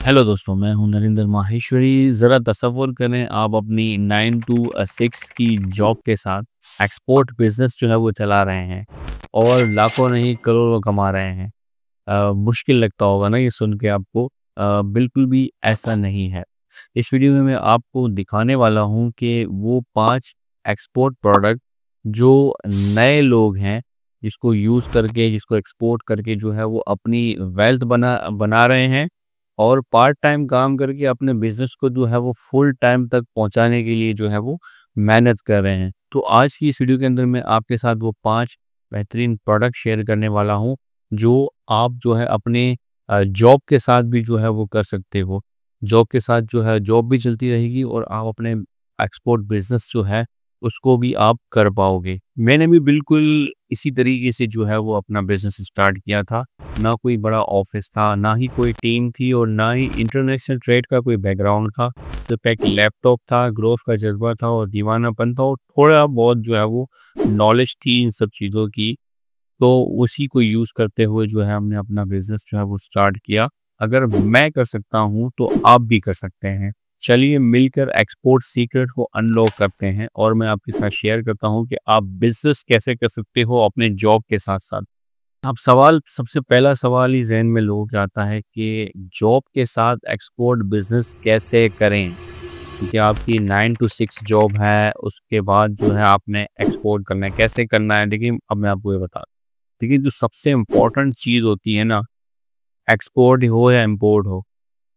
Hello दोस्तों, मैं हूं नरेंद्र माहेश्वरी। ज़रा तसव्वुर करें आप अपनी 9 टू 6 की जॉब के साथ एक्सपोर्ट बिज़नेस जो है वो चला रहे हैं और लाखों नहीं करोड़ों कमा रहे हैं। मुश्किल लगता होगा ना ये सुन के आपको। बिल्कुल भी ऐसा नहीं है। इस वीडियो में मैं आपको दिखाने वाला हूं कि वो 5 एक्सपोर्ट प्रोडक्ट जो नए लोग हैं जिसको यूज़ करके जिसको एक्सपोर्ट करके जो है वो अपनी वेल्थ बना बना रहे हैं और पार्ट टाइम काम करके अपने बिजनेस को जो है वो फुल टाइम तक पहुंचाने के लिए जो है वो मेहनत कर रहे हैं। तो आज की इस वीडियो के अंदर मैं आपके साथ वो 5 बेहतरीन प्रोडक्ट शेयर करने वाला हूं जो आप जो है अपने जॉब के साथ भी जो है वो कर सकते हो। जॉब के साथ जो है जॉब भी चलती रहेगी और आप अपने एक्सपोर्ट बिजनेस जो है उसको भी आप कर पाओगे। मैंने भी बिल्कुल इसी तरीके से जो है वो अपना बिजनेस स्टार्ट किया था। ना कोई बड़ा ऑफिस था, ना ही कोई टीम थी और ना ही इंटरनेशनल ट्रेड का कोई बैकग्राउंड था। सिर्फ एक लैपटॉप था, ग्रोथ का जज्बा था और दीवानापन था और थोड़ा बहुत जो है वो नॉलेज थी इन सब चीज़ों की। तो उसी को यूज़ करते हुए जो है हमने अपना बिज़नेस जो है वो स्टार्ट किया। अगर मैं कर सकता हूँ तो आप भी कर सकते हैं। चलिए मिलकर एक्सपोर्ट सीक्रेट को अनलॉक करते हैं और मैं आपके साथ शेयर करता हूँ कि आप बिज़नेस कैसे कर सकते हो अपने जॉब के साथ-साथ। अब सवाल सबसे पहला सवाल ही ज़हन में लोगों के आता है कि जॉब के साथ एक्सपोर्ट बिज़नेस कैसे करें? क्योंकि आपकी 9 टू 6 जॉब है, उसके बाद जो है आपने एक्सपोर्ट करना है, कैसे करना है? देखिए, अब मैं आपको ये बता देखिए, जो सबसे इम्पोर्टेंट चीज़ होती है ना, एक्सपोर्ट हो या इम्पोर्ट हो,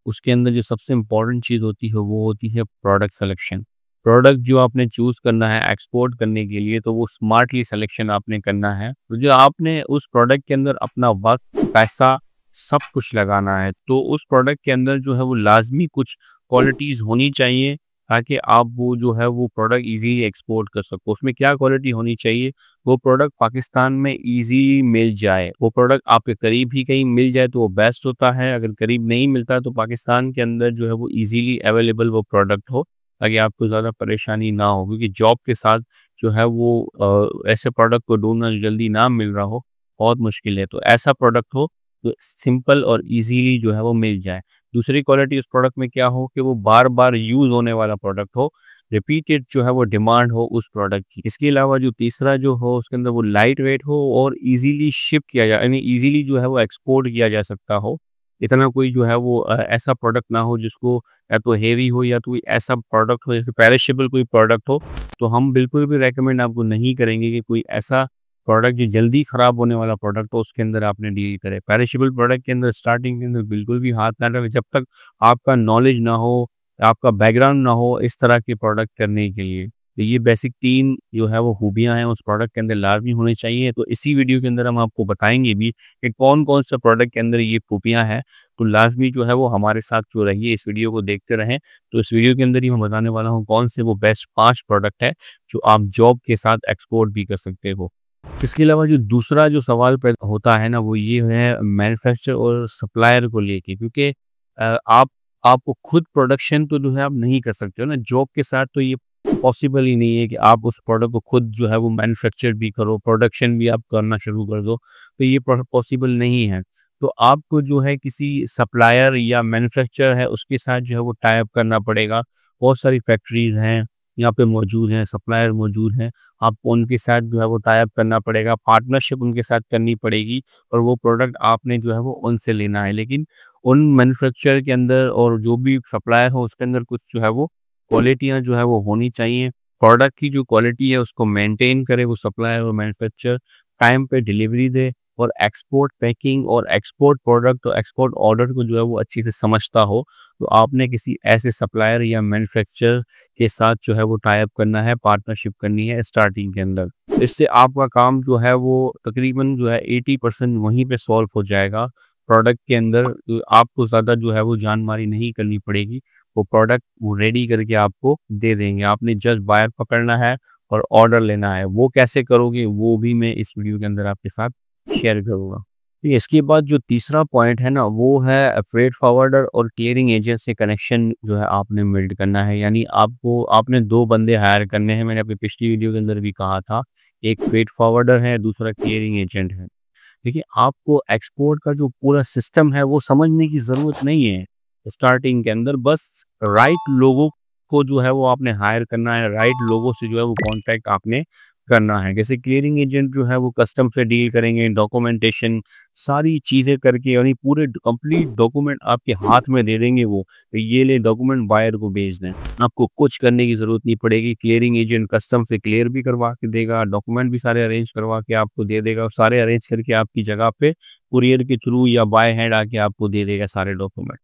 उसके अंदर जो सबसे इम्पोर्टेंट चीज़ होती है, वो होती है प्रोडक्ट सिलेक्शन। प्रोडक्ट जो आपने चूज़ करना है एक्सपोर्ट करने के लिए, तो वो स्मार्टली सिलेक्शन आपने करना है। तो जो आपने उस प्रोडक्ट के अंदर अपना वक़्त, पैसा, सब कुछ लगाना है, तो उस प्रोडक्ट के अंदर जो है वो लाज़मी कुछ क्वालिटीज़ होनी चाहिए, ताकि आप वो जो है वो प्रोडक्ट ईज़िली एक्सपोर्ट कर सको। उसमें क्या क्वालिटी होनी चाहिए? वो प्रोडक्ट पाकिस्तान में ईज़िली मिल जाए। वो प्रोडक्ट आपके करीब ही कहीं मिल जाए तो वो बेस्ट होता है। अगर करीब नहीं मिलता तो पाकिस्तान के अंदर जो है वो ईज़िली अवेलेबल वो प्रोडक्ट हो, ताकि आपको ज़्यादा परेशानी ना हो। क्योंकि जॉब के साथ जो है वो ऐसे प्रोडक्ट को ढूँढना जल्दी ना मिल रहा हो, बहुत मुश्किल है। तो ऐसा प्रोडक्ट हो जो सिंपल और ईज़िली जो है वो मिल जाए। दूसरी क्वालिटी उस प्रोडक्ट में क्या हो कि वो बार-बार यूज़ होने वाला प्रोडक्ट हो, रिपीटेड जो है वो डिमांड हो उस प्रोडक्ट की। इसके अलावा जो तीसरा जो हो उसके अंदर वो लाइट वेट हो और ईज़िली शिप किया जाए, यानी ईज़िली जो है वो एक्सपोर्ट किया जा सकता हो। इतना कोई जो है वो ऐसा प्रोडक्ट ना हो जिसको या तो हेवी हो या तो कोई ऐसा प्रोडक्ट हो जैसे पेरिशेबल कोई प्रोडक्ट हो, तो हम बिल्कुल भी रेकमेंड आपको नहीं करेंगे कि कोई ऐसा प्रोडक्ट जो जल्दी खराब होने वाला प्रोडक्ट हो उसके अंदर आपने डील करें। पेरिशेबल प्रोडक्ट के अंदर स्टार्टिंग के अंदर बिल्कुल भी हाथ ना डालें जब तक आपका नॉलेज ना हो, आपका बैकग्राउंड ना हो इस तरह के प्रोडक्ट करने के लिए। तो ये बेसिक 3 जो है वो खूबियाँ हैं उस प्रोडक्ट के अंदर लाज़मी होनी चाहिए। तो इसी वीडियो के अंदर हम आपको बताएँगे भी कि कौन-कौन से प्रोडक्ट के अंदर ये खूबियाँ हैं। तो लाज़मी जो है वो हमारे साथ जो रहिए, इस वीडियो को देखते रहें। तो इस वीडियो के अंदर ही मैं बताने वाला हूँ कौन से वो बेस्ट 5 प्रोडक्ट है जो आप जॉब के साथ एक्सपोर्ट भी कर सकते हो। इसके अलावा जो दूसरा जो सवाल पैदा होता है ना वो ये है मैन्युफैक्चरर और सप्लायर को लेके, क्योंकि आप आपको खुद प्रोडक्शन तो जो है आप नहीं कर सकते हो ना, जॉब के साथ तो ये पॉसिबल ही नहीं है कि आप उस प्रोडक्ट को खुद जो है वो मैन्युफैक्चर भी करो, प्रोडक्शन भी आप करना शुरू कर दो, तो ये पॉसिबल नहीं है। तो आपको जो है किसी सप्लायर या मैन्युफैक्चरर है उसके साथ जो है वो टाई अप करना पड़ेगा। बहुत सारी फैक्ट्रीज़ हैं, यहाँ पे मौजूद हैं, सप्लायर मौजूद हैं। आपको उनके साथ जो है वो टाई अप करना पड़ेगा, पार्टनरशिप उनके साथ करनी पड़ेगी और वो प्रोडक्ट आपने जो है वो उनसे लेना है। लेकिन उन मैन्युफैक्चरर के अंदर और जो भी सप्लायर हो उसके अंदर कुछ जो है वो क्वालिटियाँ जो है वो होनी चाहिए। प्रोडक्ट की जो क्वालिटी है उसको मेंटेन करे वो सप्लायर और मैन्युफैक्चरर, टाइम पे डिलीवरी दे और एक्सपोर्ट पैकिंग और एक्सपोर्ट प्रोडक्ट और एक्सपोर्ट ऑर्डर को जो है वो अच्छे से समझता हो। तो आपने किसी ऐसे सप्लायर या मैन्युफैक्चरर के साथ जो है वो टाई अप करना है, पार्टनरशिप करनी है स्टार्टिंग के अंदर। इससे आपका काम जो है वो तकरीबन जो है 80% वहीं पे सॉल्व हो जाएगा। प्रोडक्ट के अंदर आपको ज़्यादा जो है वो जानमारी नहीं करनी पड़ेगी। वो प्रोडक्ट वो रेडी करके आपको दे देंगे। आपने जस्ट बायर पकड़ना है और ऑर्डर लेना है। वो कैसे करोगे वो भी मैं इस वीडियो के अंदर आपके साथ शेयर करूँगा। तो इसके बाद जो तीसरा पॉइंट है ना वो है फ्रेट फॉरवर्डर और क्लियरिंग एजेंट से कनेक्शन जो है आपने बिल्ड करना है। यानी आपने 2 बंदे हायर करने हैं। मैंने अपनी पिछली वीडियो के अंदर भी कहा था, एक फ्रेट फॉरवर्डर है, दूसरा क्लियरिंग एजेंट है। देखिए, आपको एक्सपोर्ट का जो पूरा सिस्टम है वो समझने की ज़रूरत नहीं है। स्टार्टिंग के अंदर बस राइट लोगों को जो है वो आपने हायर करना है, राइट लोगों से जो है वो कॉन्टैक्ट आपने करना है। जैसे क्लियरिंग एजेंट जो है वो कस्टम से डील करेंगे, डॉक्यूमेंटेशन सारी चीज़ें करके यानी पूरे कंप्लीट डॉक्यूमेंट आपके हाथ में दे देंगे वो, तो ये ले डॉक्यूमेंट बायर को भेज दें। आपको कुछ करने की ज़रूरत नहीं पड़ेगी, क्लियरिंग एजेंट कस्टम से क्लियर भी करवा के देगा, डॉक्यूमेंट भी सारे अरेंज करवा के आपको दे देगा और सारे अरेंज करके आपकी जगह पे कुरियर के थ्रू या बाय हैंड आके आपको दे देगा सारे डॉक्यूमेंट।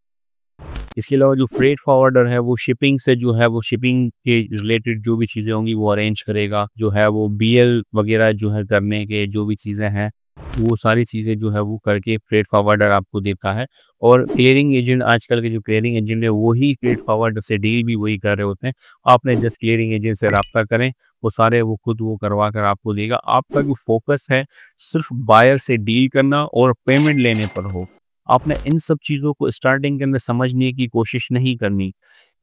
इसके अलावा जो फ्रेट फॉरवर्डर है वो शिपिंग से जो है वो शिपिंग के रिलेटेड जो भी चीज़ें होंगी वो अरेंज करेगा, जो है वो बीएल वगैरह जो है करने के जो भी चीज़ें हैं वो सारी चीज़ें जो है वो करके फ्रेट फॉरवर्डर आपको देता है। और क्लियरिंग एजेंट आजकल के जो क्लियरिंग एजेंट है वही फ्रेट फॉरवर्डर से डील भी वही कर रहे होते हैं। आपने जस्ट क्लियरिंग एजेंट से रब्ता करें, वो सारे वो खुद वो करवा कर आपको देगा। आपका जो फोकस है सिर्फ बायर से डील करना और पेमेंट लेने पर हो। आपने इन सब चीज़ों को स्टार्टिंग के अंदर समझने की कोशिश नहीं करनी,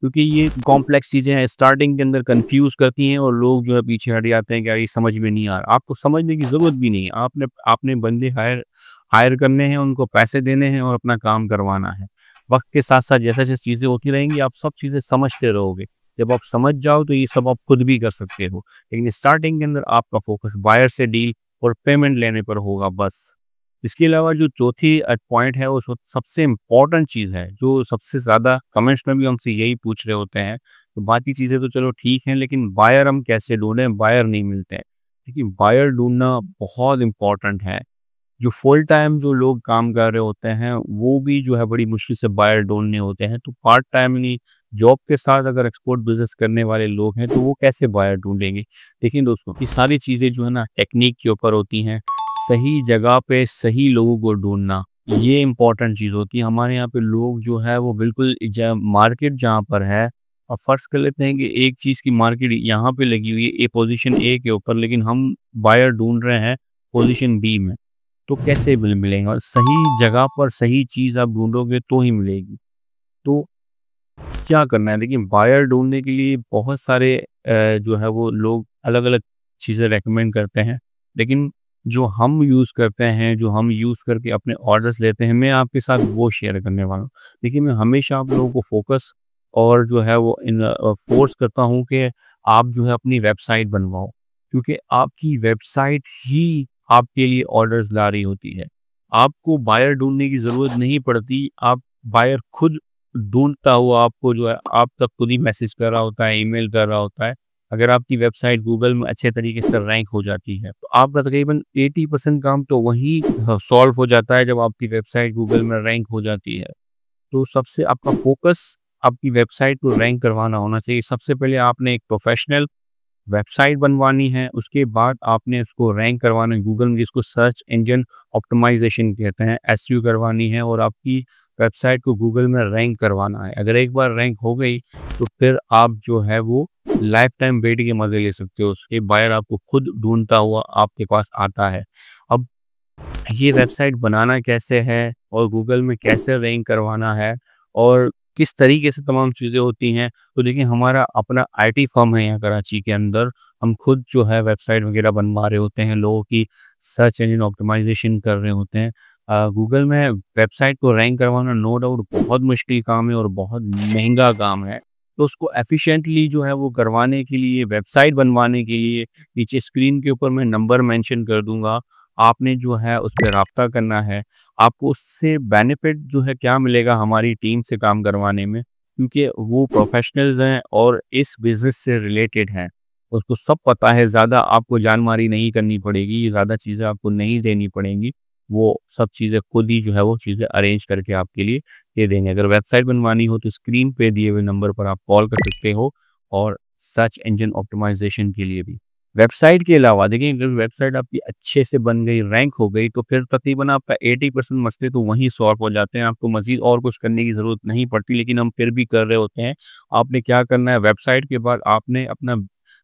क्योंकि ये कॉम्प्लेक्स चीज़ें हैं, स्टार्टिंग के अंदर कंफ्यूज करती हैं और लोग जो है पीछे हट जाते हैं कि यार ये समझ में नहीं आ रहा। आपको समझने की ज़रूरत भी नहीं है, आपने आपने बंदे हायर हायर करने हैं, उनको पैसे देने हैं और अपना काम करवाना है। वक्त के साथ साथ जैसे-जैसे चीज़ें होती रहेंगी आप सब चीज़ें समझते रहोगे। जब आप समझ जाओ तो ये सब आप खुद भी कर सकते हो। लेकिन स्टार्टिंग के अंदर आपका फोकस बायर से डील और पेमेंट लेने पर होगा बस। इसके अलावा जो चौथी पॉइंट है वो सबसे इम्पोर्टेंट चीज़ है, जो सबसे ज़्यादा कमेंट्स में भी हमसे यही पूछ रहे होते हैं। तो बाकी चीज़ें तो चलो ठीक हैं, लेकिन बायर हम कैसे ढूँढें? बायर नहीं मिलते हैं। देखिए बायर ढूँढना बहुत इम्पोर्टेंट है। जो फुल टाइम जो लोग काम कर रहे होते हैं, वो भी जो है बड़ी मुश्किल से बायर ढूँढने होते हैं। तो पार्ट टाइम यानी जॉब के साथ अगर एक्सपोर्ट बिज़नेस करने वाले लोग हैं, तो वो कैसे बायर ढूँढेंगे? देखिए दोस्तों, ये सारी चीज़ें जो है ना टेक्नीक के ऊपर होती हैं। सही जगह पे सही लोगों को ढूँढना, ये इम्पोर्टेंट चीज़ होती है। हमारे यहाँ पे लोग जो है वो बिल्कुल मार्केट जहाँ पर है, अब फ़र्ज़ कर लेते हैं कि एक चीज़ की मार्केट यहाँ पे लगी हुई है, पोज़ीशन ए के ऊपर, लेकिन हम बायर ढूँढ रहे हैं पोज़ीशन बी में। तो कैसे मिलेंगे? और सही जगह पर सही चीज़ आप ढूँढोगे तो ही मिलेगी। तो क्या करना है? देखिए बायर ढूँढने के लिए बहुत सारे जो है वो लोग अलग-अलग चीज़ें रेकमेंड करते हैं। लेकिन जो हम यूज़ करते हैं, जो हम यूज़ करके अपने ऑर्डर्स लेते हैं, मैं आपके साथ वो शेयर करने वाला हूँ। देखिए मैं हमेशा आप लोगों को फ़ोकस और जो है वो फ़ोर्स करता हूँ कि आप जो है अपनी वेबसाइट बनवाओ। क्योंकि आपकी वेबसाइट ही आपके लिए ऑर्डर्स ला रही होती है। आपको बायर ढूँढने की ज़रूरत नहीं पड़ती, आप बायर खुद ढूँढता हुआ आपको जो है आप तक खुद ही मैसेज कर रहा होता है, ईमेल कर रहा होता है। अगर आपकी वेबसाइट गूगल में अच्छे तरीके से रैंक हो जाती है, तो आपका तकरीबन 80% काम तो वहीं सॉल्व हो जाता है जब आपकी वेबसाइट गूगल में रैंक हो जाती है। तो सबसे आपका फ़ोकस आपकी वेबसाइट को रैंक करवाना होना चाहिए। सबसे पहले आपने एक प्रोफ़ेशनल वेबसाइट बनवानी है, उसके बाद आपने उसको रैंक करवाना है गूगल में, जिसको सर्च इंजन ऑप्टिमाइज़ेशन कहते हैं, एसईओ करवानी है और आपकी वेबसाइट को गूगल में रैंक करवाना है। अगर एक बार रैंक हो गई, तो फिर आप जो है वो लाइफ़ टाइम वेट के मज़े ले सकते हो। उसके बायर आपको खुद ढूँढता हुआ आपके पास आता है। अब ये वेबसाइट बनाना कैसे है और गूगल में कैसे रैंक करवाना है और किस तरीके से तमाम चीज़ें होती हैं। तो देखिए हमारा अपना आईटी फर्म है यहाँ कराची के अंदर। हम खुद जो है वेबसाइट वगैरह बनवा रहे होते हैं, लोगों की सर्च इंजन ऑप्टिमाइज़ेशन कर रहे होते हैं। गूगल में वेबसाइट को रैंक करवाना नो डाउट बहुत मुश्किल काम है और बहुत महँगा काम है। तो उसको एफ़िशिएंटली जो है वो करवाने के लिए, वेबसाइट बनवाने के लिए, नीचे स्क्रीन के ऊपर मैं नंबर मेंशन कर दूँगा। आपने जो है उस पे राब्ता करना है। आपको उससे बेनिफिट जो है क्या मिलेगा हमारी टीम से काम करवाने में, क्योंकि वो प्रोफ़ेशनल्स हैं और इस बिज़नेस से रिलेटेड हैं। उसको सब पता है, ज़्यादा आपको जानमारी नहीं करनी पड़ेगी, ज़्यादा चीज़ें आपको नहीं देनी पड़ेंगी। वो सब चीज़ें खुद ही जो है वो चीज़ें अरेंज करके आपके लिए दे देंगे। अगर वेबसाइट बनवानी हो तो स्क्रीन पे दिए हुए नंबर पर आप कॉल कर सकते हो और सर्च इंजन ऑप्टिमाइज़ेशन के लिए भी। वेबसाइट के अलावा देखिए अगर वेबसाइट आपकी अच्छे से बन गई, रैंक हो गई, तो फिर तकरीबन आपका 80% मसले तो वहीं सॉल्व हो जाते हैं। आपको मज़ीद और कुछ करने की ज़रूरत नहीं पड़ती, लेकिन हम फिर भी कर रहे होते हैं। आपने क्या करना है, वेबसाइट के बाद आपने अपना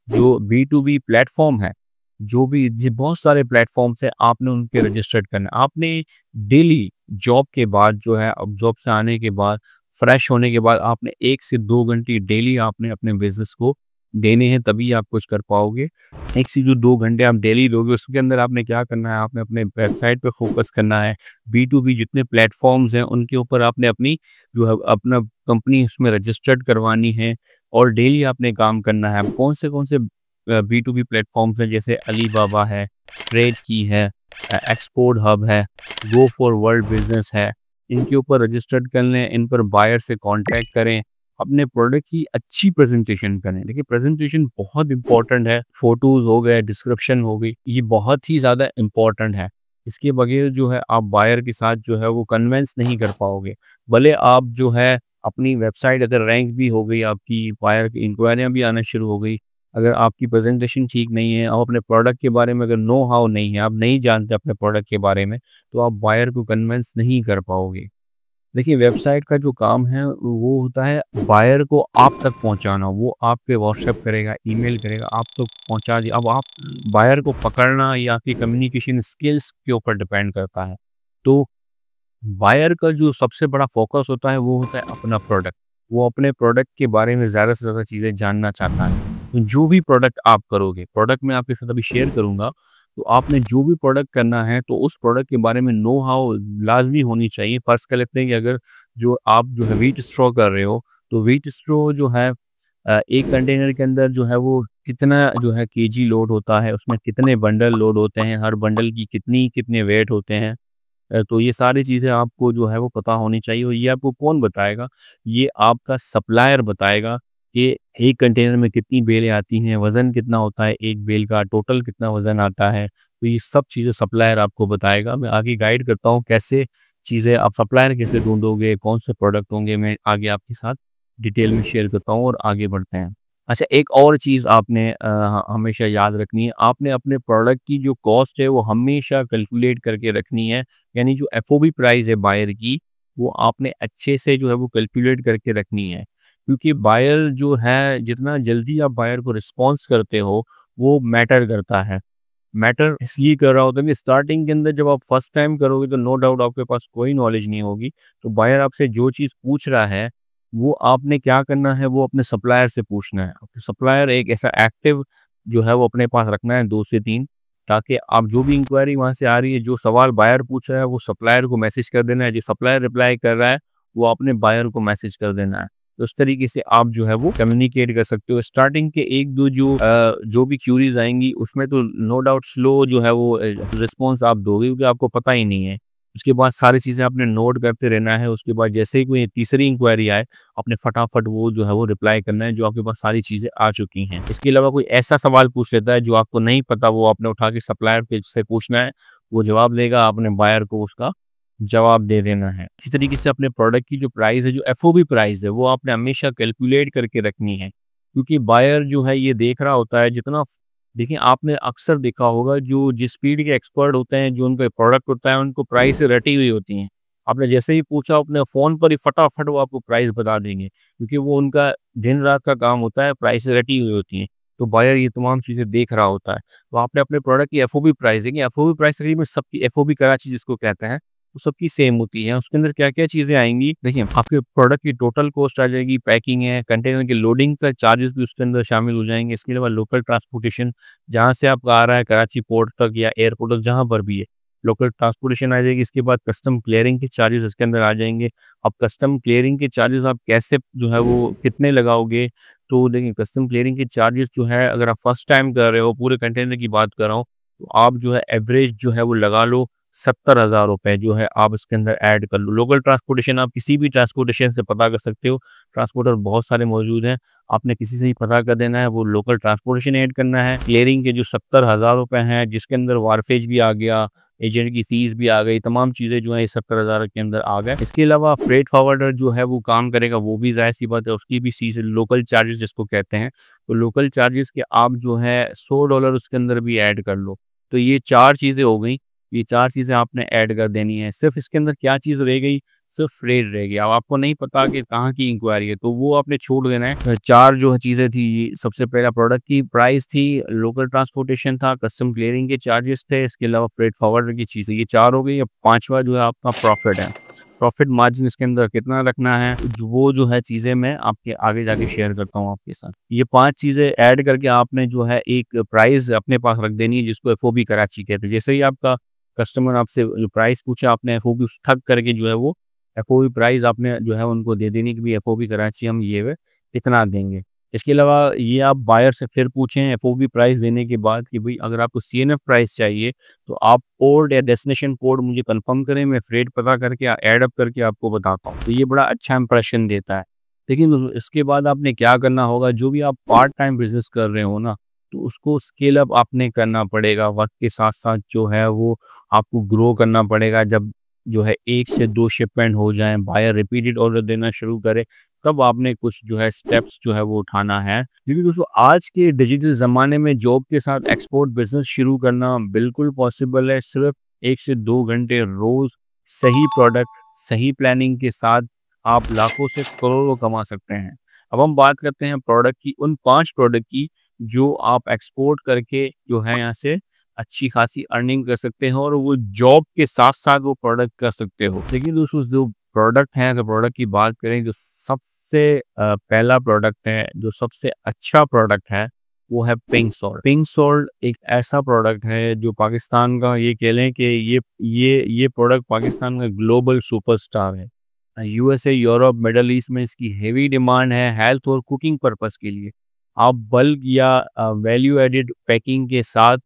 जो बी टू बी प्लेटफ़ॉर्म है, जो भी जी बहुत सारे प्लेटफ़ॉर्म्स हैं, आपने उन पे रजिस्टर्ड करना है। आपने डेली जॉब के बाद जो है, अब जॉब से आने के बाद, फ्रेश होने के बाद आपने 1 से 2 घंटे डेली आपने अपने बिज़नेस को देने हैं तभी आप कुछ कर पाओगे। 1 से जो 2 घंटे आप डेली दोगे उसके अंदर आपने क्या करना है, आपने अपने वेबसाइट पे फ़ोकस करना है। बी2बी जितने प्लेटफ़ॉर्म्स हैं उनके ऊपर आपने अपनी जो है अपना कंपनी उसमें रजिस्टर्ड करवानी है और डेली आपने काम करना है। अब कौन से बी2बी प्लेटफ़ॉर्म्स हैं, जैसे अलीबाबा है, ट्रेड की है, एक्सपोर्ट हब है, गो फॉर वर्ल्ड बिज़नेस है। इनके ऊपर रजिस्टर्ड कर लें, इन पर बायर से कॉन्टैक्ट करें, अपने प्रोडक्ट की अच्छी प्रेजेंटेशन करें। देखिए प्रेजेंटेशन बहुत इंपॉर्टेंट है, फोटोज़ हो गए, डिस्क्रिप्शन हो गई, ये बहुत ही ज़्यादा इम्पोर्टेंट है। इसके बगैर जो है आप बायर के साथ जो है वो कन्विंस नहीं कर पाओगे। भले आप जो है अपनी वेबसाइट अगर रैंक भी हो गई, आपकी बायर की इंक्वायरियाँ भी आना शुरू हो गई, अगर आपकी प्रेजेंटेशन ठीक नहीं है, आप अपने प्रोडक्ट के बारे में अगर नो हाउ नहीं है, आप नहीं जानते अपने प्रोडक्ट के बारे में, तो आप बायर को कन्विंस नहीं कर पाओगे। देखिए वेबसाइट का जो काम है वो होता है बायर को आप तक पहुंचाना। वो आप पे व्हाट्सएप करेगा, ईमेल करेगा, आप तक पहुंचा दिया। अब आप बायर को पकड़ना या आपकी कम्युनिकेशन स्किल्स के ऊपर डिपेंड करता है। तो बायर का जो सबसे बड़ा फोकस होता है वो होता है अपना प्रोडक्ट। वो अपने प्रोडक्ट के बारे में ज़्यादा से ज़्यादा चीज़ें जानना चाहता है। तो जो भी प्रोडक्ट आप करोगे, प्रोडक्ट मैं आपके साथ अभी शेयर करूँगा, तो आपने जो भी प्रोडक्ट करना है तो उस प्रोडक्ट के बारे में नो हाउ लाज़मी होनी चाहिए। फर्ज़ कर लेते हैं कि अगर जो आप जो है व्हीट स्ट्रॉ कर रहे हो, तो व्हीट स्ट्रॉ जो है एक कंटेनर के अंदर जो है वो कितना जो है केजी लोड होता है, उसमें कितने बंडल लोड होते हैं, हर बंडल की कितने वेट होते हैं। तो ये सारी चीज़ें आपको जो है वो पता होनी चाहिए और ये आपको कौन बताएगा? ये आपका सप्लायर बताएगा कि एक कंटेनर में कितनी बेलें आती हैं, वज़न कितना होता है एक बेल का, टोटल कितना वज़न आता है। तो ये सब चीज़ें सप्लायर आपको बताएगा। मैं आगे गाइड करता हूँ कैसे चीज़ें आप सप्लायर कैसे ढूँढोगे, कौन से प्रोडक्ट होंगे, मैं आगे आपके साथ डिटेल में शेयर करता हूँ और आगे बढ़ते हैं। अच्छा, एक और चीज़ आपने हमेशा याद रखनी है, आपने अपने प्रोडक्ट की जो कॉस्ट है वो हमेशा कैलकुलेट करके रखनी है। यानी जो एफओबी प्राइस है बायर की, वो आपने अच्छे से जो है वो कैलकुलेट करके रखनी है। क्योंकि बायर जो है, जितना जल्दी आप बायर को रिस्पॉन्स करते हो, वो मैटर करता है। मैटर इसलिए कर रहा होता है कि स्टार्टिंग के अंदर जब आप फर्स्ट टाइम करोगे तो नो डाउट आपके पास कोई नॉलेज नहीं होगी। तो बायर आपसे जो चीज़ पूछ रहा है, वो आपने क्या करना है, वो अपने सप्लायर से पूछना है। सप्लायर एक ऐसा एक्टिव जो है वो अपने पास रखना है 2 से 3, ताकि आप जो भी इंक्वायरी वहाँ से आ रही है, जो सवाल बायर पूछ रहा है, वो सप्लायर को मैसेज कर देना है। जो सप्लायर रिप्लाई कर रहा है, वो अपने बायर को मैसेज कर देना है। तो इस तरीके से आप जो है वो कम्युनिकेट कर सकते हो। स्टार्टिंग के 1-2 जो भी क्यूरीज़ आएँगी उसमें तो नो डाउट स्लो जो है वो रिस्पॉन्स आप दोगे, क्योंकि आपको पता ही नहीं है। उसके बाद सारी चीज़ें आपने नोट करते रहना है। उसके बाद जैसे ही कोई तीसरी इंक्वायरी आए, आपने फटाफट वो जो है वो रिप्लाई करना है जो आपके पास सारी चीज़ें आ चुकी हैं। इसके अलावा कोई ऐसा सवाल पूछ लेता है जो आपको नहीं पता, वो आपने उठा के सप्लायर पे से पूछना है, वो जवाब देगा, आपने बायर को उसका जवाब दे देना है। इसी तरीके से अपने प्रोडक्ट की जो प्राइस है, जो एफओबी प्राइस है, वो आपने हमेशा कैलकुलेट करके रखनी है। क्योंकि बायर जो है ये देख रहा होता है जितना देखिए आपने अक्सर देखा होगा जो जिस फील्ड के एक्सपर्ट होते हैं, जो उनका प्रोडक्ट होता है, उनको प्राइस रटी हुई होती हैं। आपने जैसे ही पूछा अपने फ़ोन पर ही फटाफट वो आपको प्राइस बता देंगे, क्योंकि वो उनका दिन-रात का काम होता है, प्राइस रटी हुई होती हैं। तो बायर ये तमाम चीज़ें देख रहा होता है। तो आपने अपने प्रोडक्ट की एफओबी प्राइस देखिए, एफओबी प्राइस तकरीबन सबकी एफओबी कराची जिसको कहते हैं, वो सबकी सेम होती है। उसके अंदर क्या-क्या चीज़ें आएँगी, देखिए आपके प्रोडक्ट की टोटल कॉस्ट आ जाएगी, पैकिंग है, कंटेनर की लोडिंग का चार्जेस भी उसके अंदर शामिल हो जाएँगे। इसके अलावा लोकल ट्रांसपोर्टेशन, जहाँ से आपका आ रहा है कराची पोर्ट तक या एयरपोर्ट तक जहाँ पर भी है, लोकल ट्रांसपोर्टेशन आ जाएगी। इसके बाद कस्टम क्लियरिंग के चार्जेस इसके अंदर आ जाएँगे। अब कस्टम क्लियरिंग के चार्जेस आप कैसे जो है वो कितने लगाओगे, तो देखिए कस्टम क्लियरिंग के चार्जेस जो है, अगर आप फर्स्ट टाइम कर रहे हो, पूरे कंटेनर की बात कर रहा हूँ, तो आप जो है एवरेज जो है वो लगा लो 70,000 रुपए जो है आप इसके अंदर ऐड कर लो। लोकल ट्रांसपोर्टेशन आप किसी भी ट्रांसपोर्टेशन से पता कर सकते हो, ट्रांसपोर्टर बहुत सारे मौजूद हैं, आपने किसी से ही पता कर देना है, वो लोकल ट्रांसपोर्टेशन ऐड करना है। क्लियरिंग के जो 70,000 रुपए हैं, जिसके अंदर वारफेज भी आ गया, एजेंट की फीस भी आ गई, तमाम चीज़ें जो है ये 70,000 के अंदर आ गए। इसके अलावा फ्रेट फॉरवर्डर जो है वो काम करेगा, वो भी ज़ाहिर-सी बात है, उसकी भी फीस लोकल चार्जेस जिसको कहते हैं। तो लोकल चार्जेस के आप जो है $100 उसके अंदर भी ऐड कर लो। तो ये 4 चीज़ें हो गई। ये 4 चीज़ें आपने ऐड कर देनी है। सिर्फ़ इसके अंदर क्या चीज़ रह गई, सिर्फ़ रेट रह गया। अब आपको नहीं पता कि कहाँ की इंक्वायरी है, तो वो आपने छोड़ देना है। 4 जो चीज़ें थी, सबसे पहला प्रोडक्ट की प्राइस थी, लोकल ट्रांसपोर्टेशन था, कस्टम क्लियरिंग के चार्जेस थे, इसके अलावा फ्रेट फॉरवर्डर की चीज़ें, ये 4 हो गई। अब 5वां जो है आपका प्रॉफ़िट है। प्रॉफिट मार्जिन इसके अंदर कितना रखना है, वो जो है चीज़ें मैं आपके आगे जाके शेयर करता हूँ आपके साथ। ये 5 चीज़ें ऐड करके आपने जो है एक प्राइस अपने पास रख देनी है जिसको एफओबी कराची कहते हैं। जैसे ही आपका कस्टमर आपसे जो प्राइस पूछे आपने एफओबी ठग करके जो है वो एफओबी प्राइस आपने जो है उनको दे देनी कि भाई एफओबी कराची हम ये इतना देंगे। इसके अलावा ये आप बायर से फिर पूछें एफओबी प्राइस देने के बाद कि भाई अगर आपको सीएनएफ प्राइस चाहिए तो आप कोड या डेस्टिनेशन कोड मुझे कंफर्म करें, मैं फ्रेट पता करके ऐड अप करके आपको बताता हूँ। तो ये बड़ा अच्छा इंप्रेशन देता है। लेकिन इसके बाद आपने क्या करना होगा, जो भी आप पार्ट टाइम बिजनेस कर रहे हो ना, तो उसको स्केल अप आपने करना पड़ेगा। वक्त के साथ साथ जो है वो आपको ग्रो करना पड़ेगा। जब जो है 1 से 2 शिपमेंट हो जाएँ, बायर रिपीटेड ऑर्डर देना शुरू करे, तब आपने कुछ जो है स्टेप्स जो है वो उठाना है। क्योंकि दोस्तों आज के डिजिटल ज़माने में जॉब के साथ एक्सपोर्ट बिज़नेस शुरू करना बिल्कुल पॉसिबल है। सिर्फ़ 1 से 2 घंटे रोज़ सही प्रोडक्ट, सही प्लानिंग के साथ आप लाखों से करोड़ों कमा सकते हैं। अब हम बात करते हैं प्रोडक्ट की, उन 5 प्रोडक्ट की जो आप एक्सपोर्ट करके जो है यहाँ से अच्छी खासी अर्निंग कर सकते हो और वो जॉब के साथ-साथ वो प्रोडक्ट कर सकते हो। देखिए दोस्तों, जो प्रोडक्ट है, अगर प्रोडक्ट की बात करें, जो सबसे पहला प्रोडक्ट है, जो सबसे अच्छा प्रोडक्ट है, वो है पिंक सॉल्ट। पिंक सॉल्ट एक ऐसा प्रोडक्ट है जो पाकिस्तान का, ये कह लें कि ये प्रोडक्ट पाकिस्तान का ग्लोबल सुपरस्टार है। यूएसए, यूरोप, मिडल ईस्ट में इसकी हेवी डिमांड है हेल्थ और कुकिंग पर्पस के लिए। आप बल्क या वैल्यू एडेड पैकिंग के साथ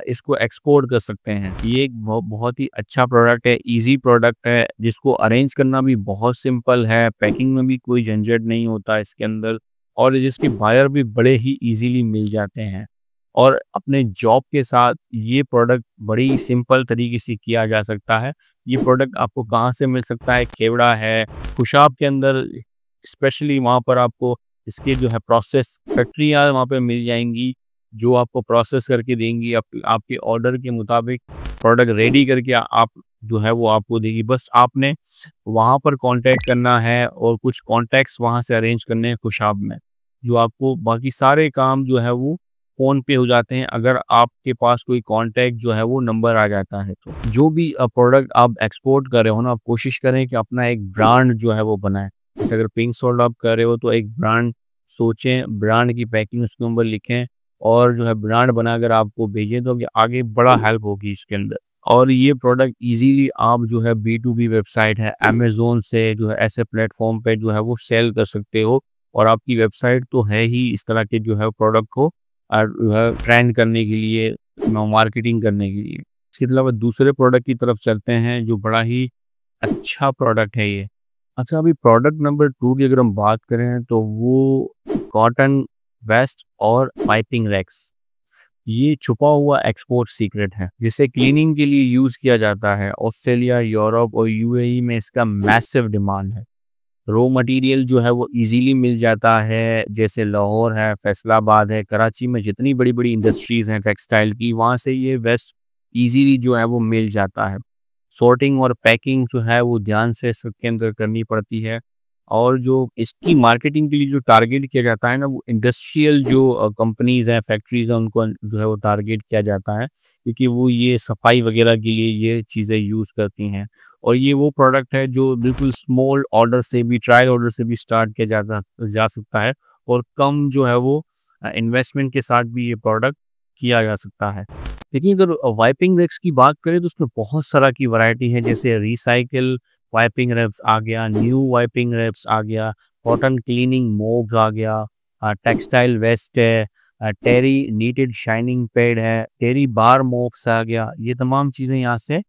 इसको एक्सपोर्ट कर सकते हैं। ये एक बहुत ही अच्छा प्रोडक्ट है, ईज़ी प्रोडक्ट है, जिसको अरेंज करना भी बहुत सिंपल है, पैकिंग में भी कोई झंझट नहीं होता इसके अंदर और जिसके बायर भी बड़े ही ईज़िली मिल जाते हैं। और अपने जॉब के साथ ये प्रोडक्ट बड़ी सिंपल तरीके से किया जा सकता है। ये प्रोडक्ट आपको कहाँ से मिल सकता है? खेवड़ा है, खुशाब के अंदर स्पेशली वहाँ पर आपको इसके जो है प्रोसेस फैक्ट्रियाँ वहाँ पे मिल जाएँगी, जो आपको प्रोसेस करके देंगी, आपके ऑर्डर के मुताबिक प्रोडक्ट रेडी करके आप जो है वो आपको देगी। बस आपने वहाँ पर कॉन्टैक्ट करना है और कुछ कॉन्टैक्ट्स वहाँ से अरेंज करने हैं खुशाब में, जो आपको बाकी सारे काम जो है वो फ़ोन पे हो जाते हैं अगर आपके पास कोई कॉन्टैक्ट जो है वो नंबर आ जाता है तो। जो भी प्रोडक्ट आप एक्सपोर्ट कर रहे हो ना, आप कोशिश करें कि अपना एक ब्रांड जो है वो बनाएँ। जैसे अगर पिंक सॉल्ट आप कर रहे हो तो एक ब्रांड सोचें, ब्रांड की पैकिंग उसके ऊपर लिखें और जो है ब्रांड बनाकर आपको भेजें तो आगे बड़ा हेल्प होगी इसके अंदर। और ये प्रोडक्ट इजीली आप जो है बी2बी वेबसाइट है अमेज़न से जो है ऐसे प्लेटफ़ॉर्म पे जो है वो सेल कर सकते हो और आपकी वेबसाइट तो है ही इस तरह के जो है प्रोडक्ट को जो है ट्रेंड करने के लिए, मार्केटिंग करने के लिए। इसके अलावा दूसरे प्रोडक्ट की तरफ चलते हैं जो बड़ा ही अच्छा प्रोडक्ट है ये। अच्छा, अभी प्रोडक्ट नंबर 2 की अगर हम बात करें तो वो कॉटन वेस्ट और पाइपिंग रैक्स। ये छुपा हुआ एक्सपोर्ट सीक्रेट है जिसे क्लीनिंग के लिए यूज़ किया जाता है। ऑस्ट्रेलिया, यूरोप और यूएई में इसका मैसिव डिमांड है। रॉ मटेरियल जो है वो इजीली मिल जाता है, जैसे लाहौर है, फैसलाबाद है, कराची में जितनी बड़ी-बड़ी इंडस्ट्रीज़ हैं टेक्सटाइल की, वहाँ से ये वेस्ट इजीली जो है वो मिल जाता है। सॉर्टिंग और पैकिंग जो है वो ध्यान से सबके अंदर करनी पड़ती है और जो इसकी मार्केटिंग के लिए जो टारगेट किया जाता है ना, वो इंडस्ट्रियल जो कंपनीज़ हैं, फैक्ट्रीज़ हैं, उनको जो है वो टारगेट किया जाता है क्योंकि वो ये सफाई वगैरह के लिए ये चीज़ें यूज़ करती हैं। और ये वो प्रोडक्ट है जो बिल्कुल स्मॉल ऑर्डर से भी, ट्रायल ऑर्डर से भी स्टार्ट किया जा सकता है और कम जो है वो इन्वेस्टमेंट के साथ भी ये प्रोडक्ट किया जा सकता है। लेकिन अगर वाइपिंग रैक्स की बात करें तो उसमें बहुत सारा की वैरायटी है, जैसे रिसाइकिल वाइपिंग रैप्स आ गया, न्यू वाइपिंग रैप्स आ गया, कॉटन क्लीनिंग मोब्स आ गया, टेक्सटाइल वेस्ट है, टेरी नीटेड शाइनिंग पैड है, टेरी बार मोब्स आ गया। ये तमाम चीज़ें यहाँ से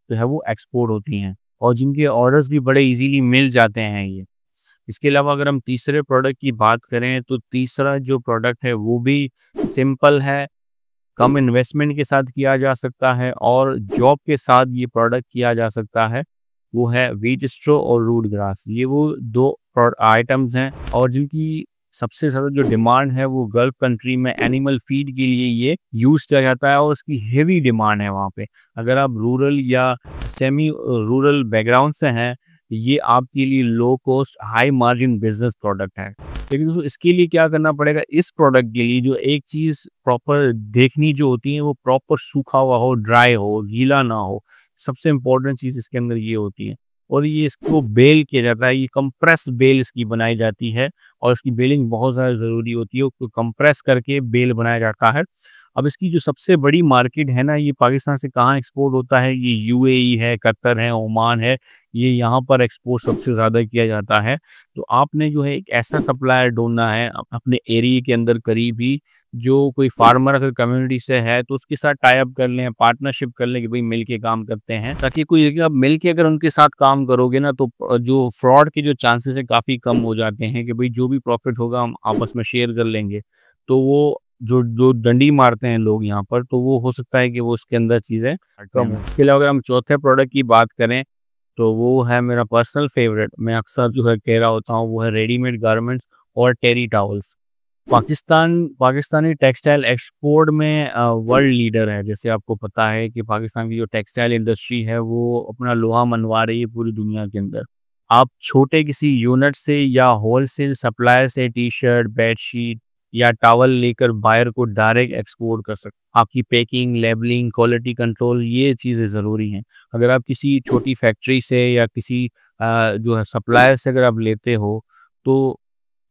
जो है वो एक्सपोर्ट होती हैं और जिनके ऑर्डर्स भी बड़े इजीली मिल जाते हैं ये। इसके अलावा अगर हम तीसरे प्रोडक्ट की बात करें तो तीसरा जो प्रोडक्ट है वो भी सिंपल है, कम इन्वेस्टमेंट के साथ किया जा सकता है और जॉब के साथ ये प्रोडक्ट किया जा सकता है। वो है व्हीट स्ट्रॉ और रूट ग्रास। ये वो 2 आइटम्स हैं और जिनकी सबसे ज़्यादा जो डिमांड है वो गल्फ कंट्री में एनिमल फीड के लिए ये यूज़ किया जाता है और उसकी हेवी डिमांड है वहाँ पे। अगर आप रूरल या सेमी रूरल बैकग्राउंड से हैं, ये आपके लिए low cost high margin business product है। लेकिन दोस्तों इसके लिए क्या करना पड़ेगा, इस प्रोडक्ट के लिए जो एक चीज़ प्रॉपर देखनी जो होती है वो प्रॉपर सूखा हुआ हो, ड्राई हो, गीला ना हो। सबसे इम्पोर्टेंट चीज़ इसके अंदर ये होती है। और ये इसको बेल किया जाता है, ये कंप्रेस बेल इसकी बनाई जाती है और इसकी बेलिंग बहुत ज़्यादा ज़रूरी होती है, उसको कंप्रेस करके बेल बनाया जाता है। अब इसकी जो सबसे बड़ी मार्केट है ना, ये पाकिस्तान से कहाँ एक्सपोर्ट होता है, ये यूएई है, कतर है, ओमान है, ये यहाँ पर एक्सपोर्ट सबसे ज़्यादा किया जाता है। तो आपने जो है एक ऐसा सप्लायर ढूँढना है अपने एरिया के अंदर करीब ही, जो कोई फार्मर अगर कम्युनिटी से है तो उसके साथ टाई अप कर लें, पार्टनरशिप कर लें कि भाई मिल के काम करते हैं, ताकि कोई अब मिल के अगर उनके साथ काम करोगे ना तो जो फ्रॉड के जो चांसेस है काफ़ी कम हो जाते हैं कि भाई जो भी प्रॉफिट होगा हम आपस में शेयर कर लेंगे। तो वो जो जो डंडी मारते हैं लोग यहाँ पर, तो वो हो सकता है कि वो उसके अंदर चीज़ें कम हो। इसके अलावा अगर हम चौथे प्रोडक्ट की बात करें तो वो है मेरा पर्सनल फेवरेट, मैं अक्सर जो है कह रहा होता हूँ, वो है रेडीमेड गारमेंट्स और टेरी टॉवल्स। पाकिस्तानी टेक्सटाइल एक्सपोर्ट में वर्ल्ड लीडर है। जैसे आपको पता है कि पाकिस्तान की जो टेक्सटाइल इंडस्ट्री है वो अपना लोहा मनवा रही है पूरी दुनिया के अंदर। आप छोटे किसी यूनिट से या होलसेल सप्लायर से टी-शर्ट, बेडशीट या टॉवल लेकर बायर को डायरेक्ट एक्सपोर्ट कर सकते। आपकी पैकिंग, लेबलिंग, क्वालिटी कंट्रोल ये चीज़ें ज़रूरी हैं। अगर आप किसी छोटी फैक्ट्री से या किसी जो है सप्लायर से अगर आप लेते हो, तो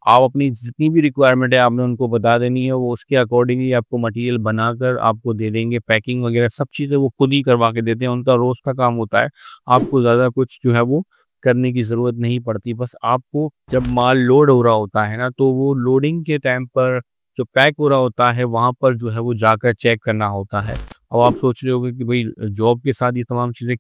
आप अपनी जितनी भी रिक्वायरमेंट है आपने उनको बता देनी है, वो उसके अकॉर्डिंगली आपको मटेरियल बनाकर आपको दे देंगे। पैकिंग वगैरह सब चीज़ें वो खुद ही करवा के देते हैं, उनका रोज़ का काम होता है। आपको ज़्यादा कुछ जो है वो करने की ज़रूरत नहीं पड़ती। बस आपको जब माल लोड हो रहा होता है ना, तो वो लोडिंग के टाइम पर जो पैक हो रहा होता है, वहाँ पर जो है वो जाकर चेक करना होता है। अब आप सोच रहे होंगे कि भाई जॉब के साथ ये तमाम चीज़ें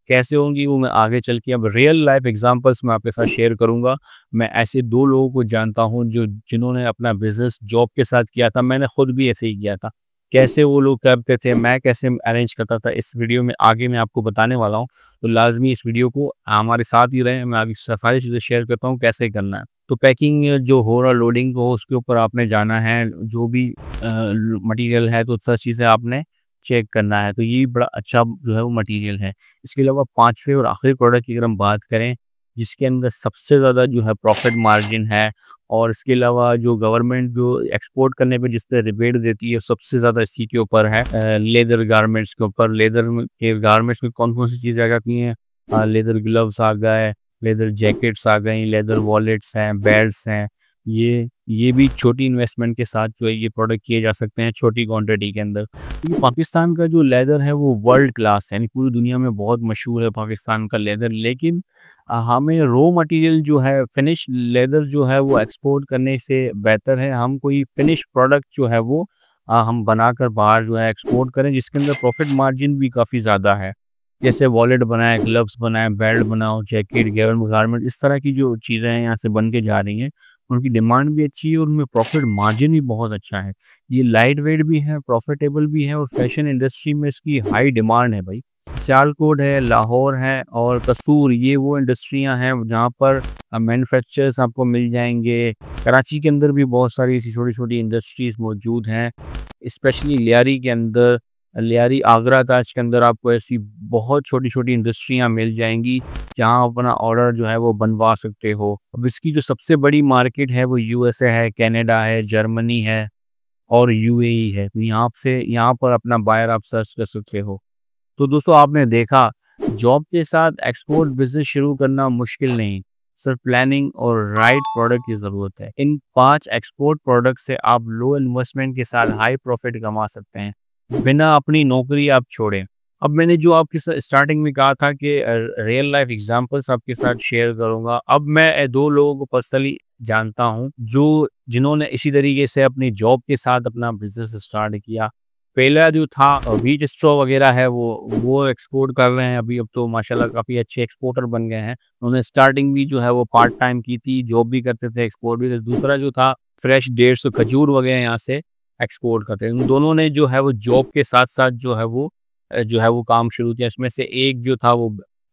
कैसे होंगी वो मैं आगे चल के अब रियल लाइफ एग्जांपल्स मैं आपके साथ शेयर करूंगा। मैं ऐसे 2 लोगों को जानता हूं जो जिन्होंने अपना बिजनेस जॉब के साथ किया था, मैंने खुद भी ऐसे ही किया था। कैसे वो लोग करते थे, मैं कैसे अरेंज करता था, इस वीडियो में आगे मैं आपको बताने वाला हूं। तो लाजमी इस वीडियो को हमारे साथ ही रहें, मैं आपकी सारी चीज़ें शेयर करता हूँ कैसे करना है। तो पैकिंग जो हो रहा लोडिंग हो उसके ऊपर आपने जाना है, जो भी मटेरियल है तो सब चीज़ें आपने चेक करना है। तो ये बड़ा अच्छा जो है वो मटेरियल है। इसके अलावा 5वें और आखिरी प्रोडक्ट की अगर हम बात करें, जिसके अंदर सबसे ज़्यादा जो है प्रॉफिट मार्जिन है और इसके अलावा जो गवर्नमेंट जो एक्सपोर्ट करने पे जिस पे रिबेट देती है, सबसे ज़्यादा इसी के ऊपर है, लेदर गारमेंट्स के ऊपर। के गारमेंट्स में कौन-कौन सी चीज़ें आ जाती हैं? लेदर ग्लव्स आ गए, लेदर जैकेट्स आ गई, लेदर वॉलेट्स हैं, बेल्ट्स हैं। ये भी छोटी इन्वेस्टमेंट के साथ जो है ये प्रोडक्ट किए जा सकते हैं छोटी क्वांटिटी के अंदर। क्योंकि पाकिस्तान का जो लेदर है वो वर्ल्ड क्लास है, यानी पूरी दुनिया में बहुत मशहूर है पाकिस्तान का लेदर। लेकिन हमें रॉ मटेरियल जो है फिनिश लेदर जो है वो एक्सपोर्ट करने से बेहतर है हम कोई फिनिश प्रोडक्ट जो है वो हम बनाकर बाहर जो है एक्सपोर्ट करें, जिसके अंदर प्रॉफिट मार्जिन भी काफ़ी ज़्यादा है। जैसे वॉलेट बनाए, ग्लव्स बनाए, बेल्ट बनाओ, जैकेट, गारमेंट, इस तरह की जो चीज़ें हैं यहाँ से बन के जा रही हैं, उनकी डिमांड भी अच्छी है और उनमें प्रॉफिट मार्जिन भी बहुत अच्छा है। ये लाइट वेट भी है, प्रॉफिटेबल भी है और फैशन इंडस्ट्री में इसकी हाई डिमांड है भाई। सियालकोट है, लाहौर है और कसूर, ये वो इंडस्ट्रियां हैं जहाँ पर मैन्युफैक्चरर्स आपको मिल जाएंगे। कराची के अंदर भी बहुत सारी ऐसी छोटी-छोटी इंडस्ट्रीज़ मौजूद हैं, स्पेशली लियारी के अंदर, लियारी आगरा ताज के अंदर आपको ऐसी बहुत छोटी-छोटी इंडस्ट्रियां मिल जाएंगी, जहाँ आप अपना ऑर्डर जो है वो बनवा सकते हो। अब इसकी जो सबसे बड़ी मार्केट है वो यूएसए है, कनाडा है, जर्मनी है और यूएई है। तो यहाँ पर अपना बायर आप सर्च कर सकते हो। तो दोस्तों आपने देखा, जॉब के साथ एक्सपोर्ट बिजनेस शुरू करना मुश्किल नहीं, सिर्फ प्लानिंग और राइट प्रोडक्ट की ज़रूरत है। इन 5 एक्सपोर्ट प्रोडक्ट से आप लो इन्वेस्टमेंट के साथ हाई प्रॉफिट कमा सकते हैं, बिना अपनी नौकरी आप छोड़ें। अब मैंने जो आपके साथ स्टार्टिंग में कहा था कि रियल लाइफ एग्जांपल्स आपके साथ शेयर करूंगा। अब मैं 2 लोगों को पर्सनली जानता हूं जो जिन्होंने इसी तरीके से अपनी जॉब के साथ अपना बिजनेस स्टार्ट किया। पहला जो था व्हीट स्ट्रॉ वगैरह है वो एक्सपोर्ट कर रहे हैं अभी। अब तो माशाल्लाह काफ़ी अच्छे एक्सपोर्टर बन गए हैं। उन्होंने स्टार्टिंग भी जो है वो पार्ट टाइम की थी, जॉब भी करते थे, एक्सपोर्ट भी। दूसरा जो था फ्रेश डेट्स खजूर वगैरह यहाँ से एक्सपोर्ट करते हैं। उन दोनों ने जो है वो जॉब के साथ साथ जो है वो काम शुरू किया। इसमें से एक जो था वो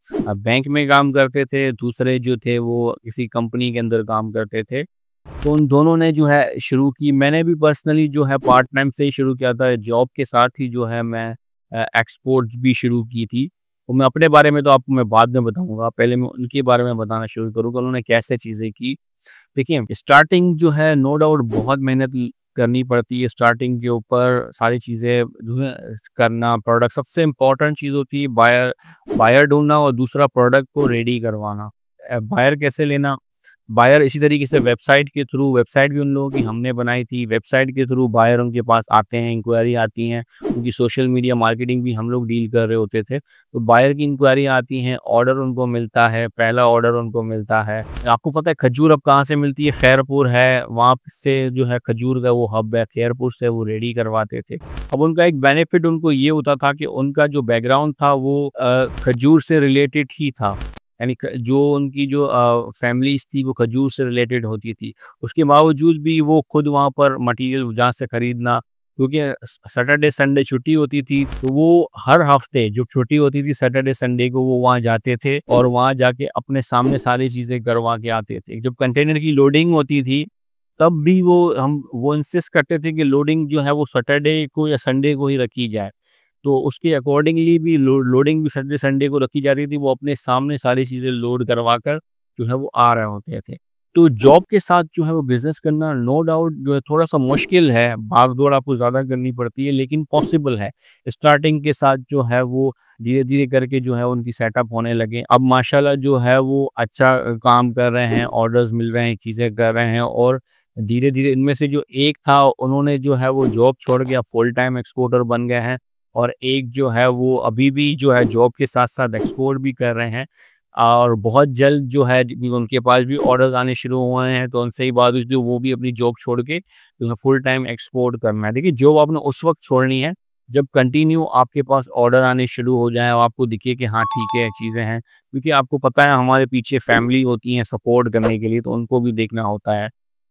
बैंक में काम करते थे, दूसरे जो थे वो किसी कंपनी के अंदर काम करते थे। तो उन दोनों ने जो है शुरू की। मैंने भी पर्सनली जो है पार्ट टाइम से ही शुरू किया था, जॉब के साथ ही जो है मैं एक्सपोर्ट्स भी शुरू की थी। तो मैं अपने बारे में तो आपको मैं बाद में बताऊँगा, पहले मैं उनके बारे में बताना शुरू करूँगा, उन्होंने कैसे चीज़ें की। देखिए, स्टार्टिंग जो है नो डाउट बहुत मेहनत करनी पड़ती है स्टार्टिंग के ऊपर सारी चीज़ें जो है करना, प्रोडक्ट सबसे इम्पोर्टेंट चीज़ होती है बायर बायर ढूँढना और दूसरा प्रोडक्ट को रेडी करवाना। बायर कैसे लेना? बायर इसी तरीके से वेबसाइट के थ्रू वेबसाइट भी उन लोगों की हमने बनाई थी, वेबसाइट के थ्रू बायर उनके पास आते हैं, इंक्वायरी आती हैं, उनकी सोशल मीडिया मार्केटिंग भी हम लोग डील कर रहे होते थे। तो बायर की इंक्वायरी आती हैं, ऑर्डर उनको मिलता है, पहला ऑर्डर उनको मिलता है। आपको पता है खजूर अब कहाँ से मिलती है? खैरपुर है, वहाँ से जो है खजूर का वो हब है, खैरपुर से वो रेडी करवाते थे। अब उनका एक बेनिफिट उनको ये होता था कि उनका जो बैकग्राउंड था वो खजूर से रिलेटेड ही था। यानी जो उनकी जो फैमिलीज़ थी वो खजूर से रिलेटेड होती थी। उसके बावजूद भी वो खुद वहाँ पर मटीरियल जहाँ से खरीदना क्योंकि सैटरडे संडे छुट्टी होती थी, तो वो हर हफ्ते जब छुट्टी होती थी सैटरडे संडे को वो वहाँ जाते थे और वहाँ जाके अपने सामने सारी चीज़ें करवा के आते थे। जब कंटेनर की लोडिंग होती थी, तब भी वो इंसिस्ट करते थे कि लोडिंग जो है वो सैटरडे को या संडे को ही रखी जाए। तो उसके अकॉर्डिंगली भी लोडिंग भी सैटरडे संडे को रखी जाती थी, वो अपने सामने सारी चीज़ें लोड करवा कर जो है वो आ रहे होते थे। तो जॉब के साथ जो है वो बिज़नेस करना नो डाउट जो है थोड़ा-सा मुश्किल है, भाग-दौड़ आपको ज़्यादा करनी पड़ती है लेकिन पॉसिबल है। स्टार्टिंग के साथ जो है वो धीरे-धीरे करके जो है उनकी सेटअप होने लगे। अब माशाल्लाह जो है वो अच्छा काम कर रहे हैं, ऑर्डर्स मिल रहे हैं, चीज़ें कर रहे हैं और धीरे-धीरे इनमें से जो एक था उन्होंने जो है वो जॉब छोड़ के अब फुल टाइम एक्सपोर्टर बन गए हैं। और एक जो है वो अभी भी जो है जॉब के साथ-साथ एक्सपोर्ट भी कर रहे हैं और बहुत जल्द जो है उनके पास भी ऑर्डर्स आने शुरू हुए हैं, तो उनसे ही बात हुई थी, वो भी अपनी जॉब छोड़ के जो है फुल टाइम एक्सपोर्ट करना है। देखिए जॉब आपने उस वक़्त छोड़नी है, जब कंटिन्यू आपके पास ऑर्डर आने शुरू हो जाएँ और आपको दिखे कि हाँ, ठीक है, चीज़ें हैं। क्योंकि आपको पता है हमारे पीछे फैमिली होती है सपोर्ट करने के लिए, तो उनको भी देखना होता है।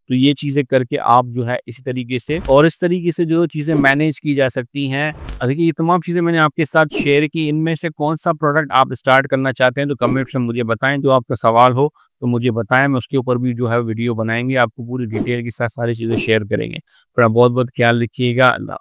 तो ये चीज़ें करके आप जो है इसी तरीके से और इस तरीके से जो चीज़ें मैनेज की जा सकती हैं। देखिए ये तमाम चीज़ें मैंने आपके साथ शेयर की, इनमें से कौन-सा प्रोडक्ट आप स्टार्ट करना चाहते हैं तो कमेंट्स में मुझे बताएँ, जो आपका सवाल हो तो मुझे बताएँ, मैं उसके ऊपर भी जो है वीडियो बनाएँगे, आपको पूरी डिटेल के साथ सारी चीज़ें शेयर करेंगे। अपना बहुत-बहुत ख्याल रखिएगा। अल्लाह